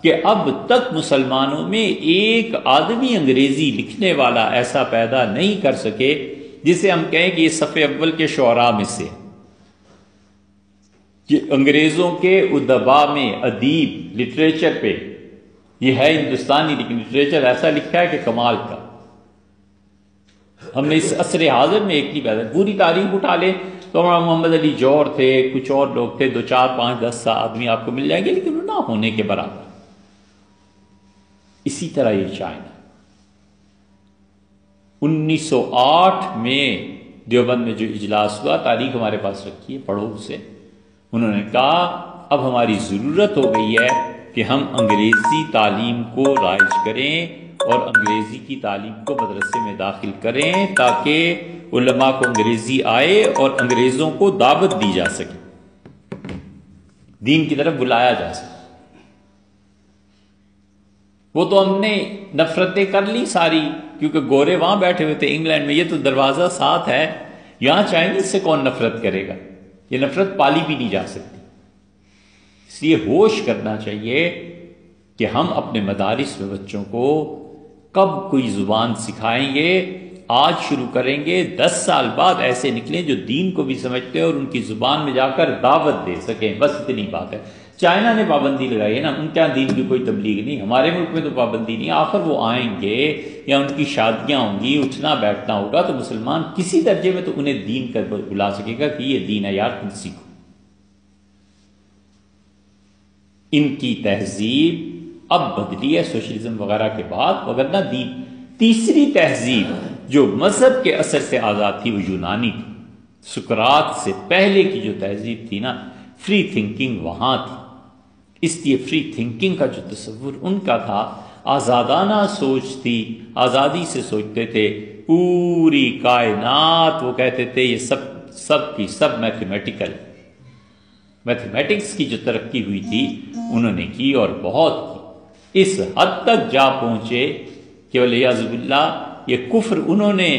کہ اب تک مسلمانوں میں ایک آدمی انگریزی لکھنے والا ایسا پیدا نہیں کر سکے جسے ہم کہیں کہ یہ صف اول کے شعراء میں سے. یہ انگریزوں کے ادبا میں، ادیب، لٹریچر پہ یہ ہے ہندوستانی، لیکن لٹریچر ایسا لکھا ہے کہ کمال کا. ہم نے اس عصر حاضر میں ایک نہیں پیدا، پوری تاریخ اٹھا لے تو محمد علی جوہر تھے، کچھ اور لوگ تھے، 2 4 5 10 آدمی آپ کو مل جائیں گے، لیکن وہ نہ ہونے کے برابر۔ اسی طرح یہ چائنا 1908 میں دیوبند میں جو اجلاس ہوا، تاریخ ہمارے پاس رکھی ہے، پڑھو اسے۔ انہوں نے کہا اب ہماری ضرورت ہو گئی ہے کہ ہم انگریزی تعلیم کو رائج کریں اور انگریزی کی تعلیم کو مدرسے میں داخل کریں تاکہ علماء کو انگریزی آئے اور انگریزوں کو دعوت دی جا سکے، دین کی طرف بلایا جا سکے۔ وہ تو ہم نے نفرتیں کر لی ساری، کیونکہ گورے وہاں بیٹھے ہوئے تھے انگلینڈ میں، یہ تو دروازہ ساتھ ہے، یہاں چائنیز سے کون نفرت کرے گا؟ یہ نفرت پالی بھی نہیں جا سکتی۔ اس لیے ہوش کرنا چاہیے کہ ہم اپنے مدارس میں بچوں کو کب کوئی زبان سکھائیں گے، آج شروع کریں گے، 10 سال بعد ایسے نکلیں جو دین کو بھی سمجھتے ہیں اور ان کی زبان میں جا کر دعوت دے سکیں، بس اتنی بات ہے۔ چائنا نے پابندی لگائی ہے نا، ان کے دین کی کوئی تبلیغ نہیں، ہمارے ملک میں تو پابندی نہیں، آخر وہ آئیں گے یا ان کی شادیاں ہوں گی، اٹھنا بیٹھنا ہوگا، تو مسلمان کسی درجے میں تو انہیں دین کر بلا سکے گا کہ یہ دین ہے یار، تم سیکھو۔ ان کی تہذیب اب بدلی ہے سوشلزم وغیرہ کے بعد، وگرنہ دین تیسری تہذیب جو مذہب کے اثر سے آزاد تھی وہ یونانی تھی۔ سقراط سے پہلے کی جو تہذیب تھی نا، فری تھنکنگ وہاں تھی، اس لیے فری تھنکنگ کا جو تصور ان کا تھا، آزادانہ سوچ تھی، آزادی سے سوچتے تھے، پوری کائنات وہ کہتے تھے یہ سب کی سب میتھمیٹیکل، میتھمیٹکس کی جو ترقی ہوئی تھی انہوں نے کی اور بہت کی، اس حد تک جا پہنچے کہ والعیاذ باللہ یہ کفر انہوں نے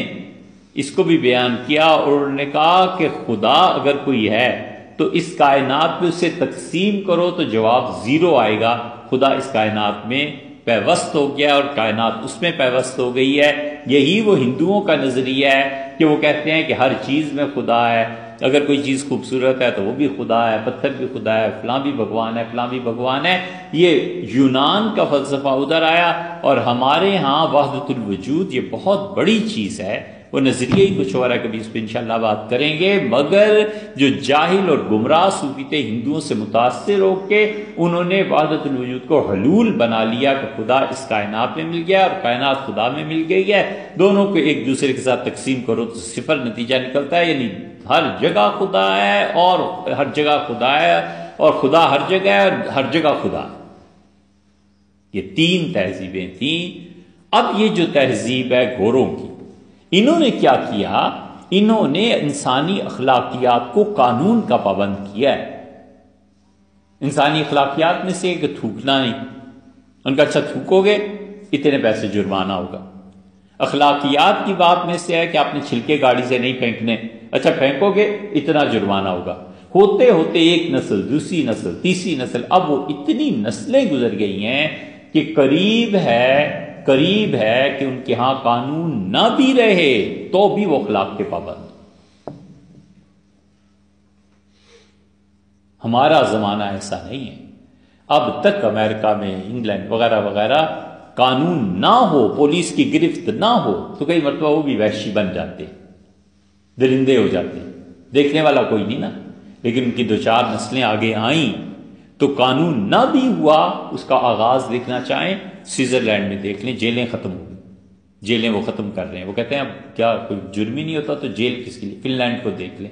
اس کو بھی بیان کیا، اور انہوں نے کہا کہ خدا اگر کوئی ہے تو اس کائنات میں اسے تقسیم کرو تو جواب 0 آئے گا، خدا اس کائنات میں پیوست ہو گیا اور کائنات اس میں پیوست ہو گئی ہے۔ یہی وہ ہندوؤں کا نظریہ ہے کہ وہ کہتے ہیں کہ ہر چیز میں خدا ہے، اگر کوئی چیز خوبصورت ہے تو وہ بھی خدا ہے، پتھر بھی خدا ہے، فلاں بھی بھگوان ہے، فلاں بھی بھگوان ہے۔ یہ یونان کا فلسفہ ادھر آیا، اور ہمارے ہاں وحدت الوجود یہ بہت بڑی چیز ہے، وہ نظریہ ہی کچھ اور ہے، کبھی اس پہ انشاءاللہ بات کریں گے۔ مگر جو جاہل اور گمراہ صوفی تھے ہندوؤں سے متاثر ہو کے، انہوں نے وحدت الوجود کو حلول بنا لیا کہ خدا اس کائنات میں مل گیا اور کائنات خدا میں مل گئی ہے، دونوں کو ایک دوسرے کے ساتھ تقسیم کرو تو 0 نتیجہ نکلتا ہے، یعنی ہر جگہ خدا ہے اور ہر جگہ خدا ہے، اور خدا ہر جگہ ہے اور ہر جگہ خدا ہے۔ یہ 3 تہذیبیں تھیں۔ اب یہ جو تہذیب ہے گوروں کی، انہوں نے کیا کیا؟ انہوں نے انسانی اخلاقیات کو قانون کا پابند کیا ہے۔ انسانی اخلاقیات میں سے کہ تھوکنا نہیں، ان کا اچھا تھوکو گے اتنے پیسے جرمانہ ہوگا۔ اخلاقیات کی بات میں سے ہے کہ آپ نے چھلکے گاڑی سے نہیں پھینکنے، اچھا پھینکو گے اتنا جرمانہ ہوگا۔ ہوتے ہوتے ایک نسل، دوسری نسل، تیسری نسل، اب وہ اتنی نسلیں گزر گئی ہیں کہ قریب ہے کہ ان کے ہاں قانون نہ بھی رہے تو بھی وہ اخلاق کے پابند۔ ہمارا زمانہ ایسا نہیں ہے، اب تک امریکہ میں، انگلینڈ وغیرہ وغیرہ قانون نہ ہو، پولیس کی گرفت نہ ہو تو کئی مرتبہ وہ بھی وحشی بن جاتے، درندے ہو جاتے، دیکھنے والا کوئی نہیں نا۔ لیکن ان کی 2-4 نسلیں آگے آئیں تو قانون نہ بھی ہوا، اس کا آغاز دیکھنا چاہیں سوئٹزرلینڈ میں دیکھ لیں، جیلیں ختم ہو گئی، جیلیں وہ ختم کر رہے ہیں، وہ کہتے ہیں اب کیا کوئی جرم ہی نہیں ہوتا تو جیل کس کے لیے۔ فن لینڈ کو دیکھ لیں،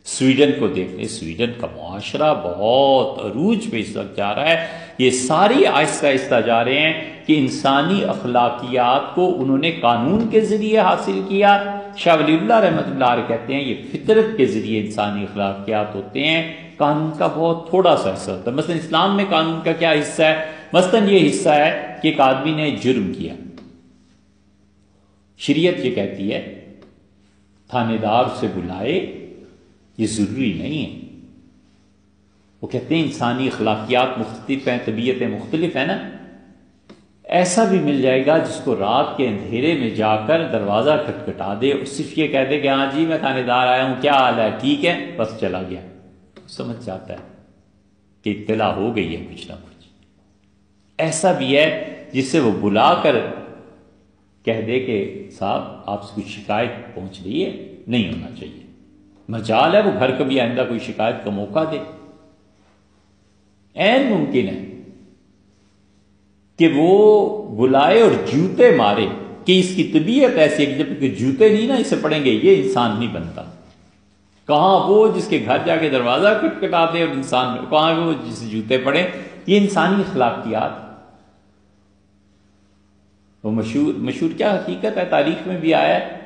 سویڈن کو دیکھ لیں، سویڈن کا معاشرہ بہت عروج پہ اس وقت جا رہا ہے۔ یہ ساری آہستہ آہستہ جا رہے ہیں کہ انسانی اخلاقیات کو انہوں نے قانون کے ذریعے حاصل کیا۔ شاہ ولی اللہ رحمۃ اللہ علیہ کہتے ہیں یہ فطرت کے ذریعے انسانی اخلاقیات ہوتے ہیں، قانون کا بہت تھوڑا سا حصہ ہوتا ہے۔ مثلا اسلام میں قانون کا کیا حصہ ہے؟ مثلا یہ حصہ ہے کہ ایک آدمی نے جرم کیا، شریعت یہ کہتی ہے تھانے دار سے بلائے، یہ ضروری نہیں ہے۔ وہ کہتے ہیں انسانی اخلاقیات مختلف ہیں، طبیعتیں مختلف ہیں نا، ایسا بھی مل جائے گا جس کو رات کے اندھیرے میں جا کر دروازہ کھٹکھٹا دے اور صرف یہ کہہ دے کہ ہاں جی میں تھانے دار آیا ہوں، کیا حال ہے، ٹھیک ہے، بس چلا گیا، سمجھ جاتا ہے کہ اطلاع ہو گئی ہے کچھ نہ کچھ۔ ایسا بھی ہے جس سے وہ بلا کر کہہ دے کہ صاحب آپ سے کچھ شکایت پہنچ رہی ہے، نہیں ہونا چاہیے۔ مجال ہے وہ گھر کبھی آئندہ کوئی شکایت کا موقع دے. عین ممکن ہے کہ وہ بلائے اور جوتے مارے کہ اس کی طبیعت ایسی ہے کہ جب کہ جوتے نہیں نا اسے پڑیں گے یہ انسان نہیں بنتا. کہاں وہ جس کے گھر جا کے دروازہ کٹکھٹا دے اور انسان، کہاں وہ جس جوتے پڑے. یہ انسانی اخلاقیات. وہ مشہور کیا حقیقت ہے، تاریخ میں بھی آیا ہے.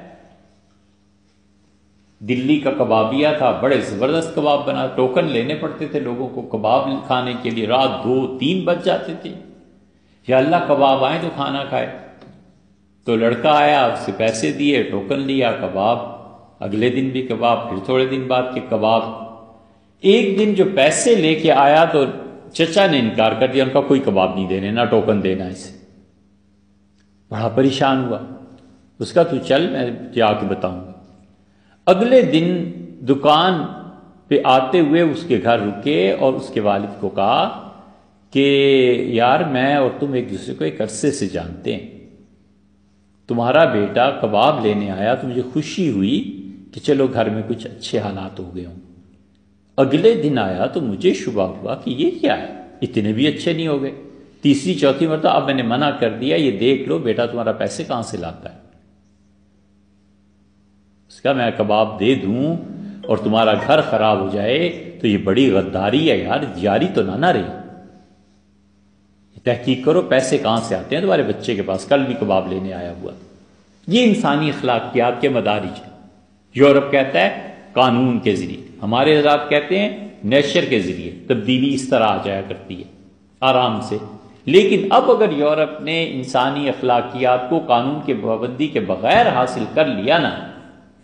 دلی کا کبابیہ تھا، بڑے زبردست کباب بنا، ٹوکن لینے پڑتے تھے لوگوں کو کباب کھانے کے لیے. رات 2-3 بج جاتے تھے، یا اللہ کباب آئے تو کھانا کھائے. تو لڑکا آیا، اس سے پیسے دیے، ٹوکن لیا، کباب. اگلے دن بھی کباب، پھر تھوڑے دن بعد کے کباب. ایک دن جو پیسے لے کے آیا تو چچا نے انکار کر دیا، ان کا کوئی کباب نہیں دینے، نہ ٹوکن دینا اسے. بڑا پریشان ہوا. اس کا تو چل میں جا کے بتاؤں گا. اگلے دن دکان پہ آتے ہوئے اس کے گھر رکے اور اس کے والد کو کہا کہ یار میں اور تم ایک دوسرے کو ایک عرصے سے جانتے ہیں، تمہارا بیٹا کباب لینے آیا تو مجھے خوشی ہوئی کہ چلو گھر میں کچھ اچھے حالات ہو گئے ہوں. اگلے دن آیا تو مجھے شبہ ہوا کہ یہ کیا ہے، اتنے بھی اچھے نہیں ہو گئے. تیسری چوتھی مرتبہ اب میں نے منع کر دیا، یہ دیکھ لو بیٹا تمہارا پیسے کہاں سے لاتا ہے. اس کا میں کباب دے دوں اور تمہارا گھر خراب ہو جائے تو یہ بڑی غداری ہے یار، جاری تو نہ رہی. تحقیق کرو پیسے کہاں سے آتے ہیں تمہارے بچے کے پاس، کل بھی کباب لینے آیا ہوا. یہ انسانی اخلاقیات کے مدارج ہیں. یورپ کہتا ہے قانون کے ذریعے، ہمارے حضرات کہتے ہیں نیچر کے ذریعے تبدیلی اس طرح آ جایا کرتی ہے آرام سے. لیکن اب اگر یورپ نے انسانی اخلاقیات کو قانون کے پابندی کے بغیر حاصل کر لیا نا،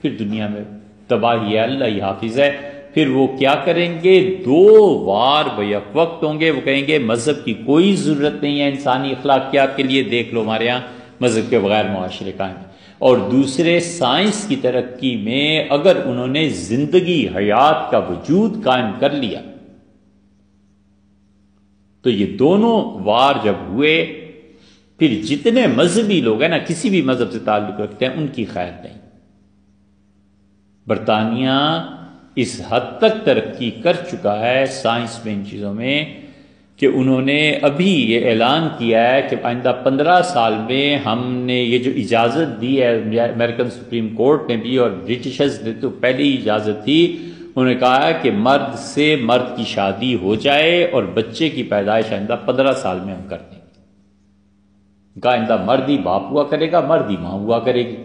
پھر دنیا میں تباہی ہے، اللہ ہی حافظ ہے. پھر وہ کیا کریں گے، 2 وار بیک وقت ہوں گے. وہ کہیں گے مذہب کی کوئی ضرورت نہیں ہے انسانی اخلاقیات کے لیے، دیکھ لو ہمارے ہاں مذہب کے بغیر معاشرے قائم ہیں. اور دوسرے سائنس کی ترقی میں اگر انہوں نے زندگی حیات کا وجود قائم کر لیا تو یہ دونوں وار جب ہوئے پھر جتنے مذہبی لوگ ہیں نا، کسی بھی مذہب سے تعلق رکھتے ہیں، ان کی خیر نہیں. برطانیہ اس حد تک ترقی کر چکا ہے سائنس میں ان چیزوں میں کہ انہوں نے ابھی یہ اعلان کیا ہے کہ آئندہ 15 سال میں ہم نے یہ جو اجازت دی ہے امریکن سپریم کورٹ نے بھی اور برٹشرز نے تو پہلی اجازت تھی، انہوں نے کہا ہے کہ مرد سے مرد کی شادی ہو جائے اور بچے کی پیدائش آئندہ 15 سال میں ہم کر دیں گے. کہا آئندہ مرد ہی باپ ہوا کرے گا، مرد ہی ماں ہوا کرے گی.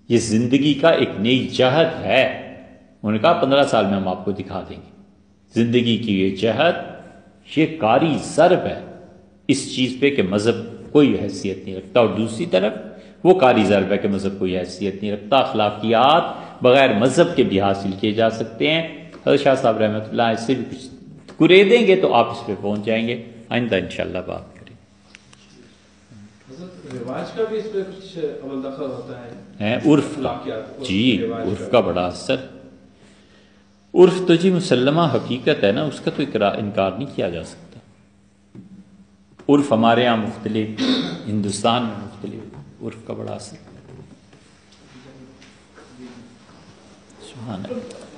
یہ زندگی کا ایک نئی جہت ہے. انہوں نے کہا 15 سال میں ہم آپ کو دکھا دیں گے. زندگی کی یہ جہت، یہ کاری ضرب ہے اس چیز پہ کہ مذہب کوئی حیثیت نہیں رکھتا، اور دوسری طرف وہ کاری ضرب ہے کہ مذہب کوئی حیثیت نہیں رکھتا. اخلاقیات بغیر مذہب کے بھی حاصل کیے جا سکتے ہیں. حضرت شاہ صاحب رحمۃ اللہ اس سے بھی کچھ کرے دیں گے تو آپ اس پہ پہنچ جائیں گے. آئندہ انشاءاللہ بات کریں. رواج کا بھی اس پہ کچھ عمل دخل ہوتا ہے، عرف. جی عرف کا بڑا اثر. عرف تو جی مسلمہ حقیقت ہے نا، اس کا تو انکار نہیں کیا جا سکتا. عرف ہمارے ہاں مختلف، ہندوستان میں مختلف، عرف کا بڑا اثر. سبحان اللہ.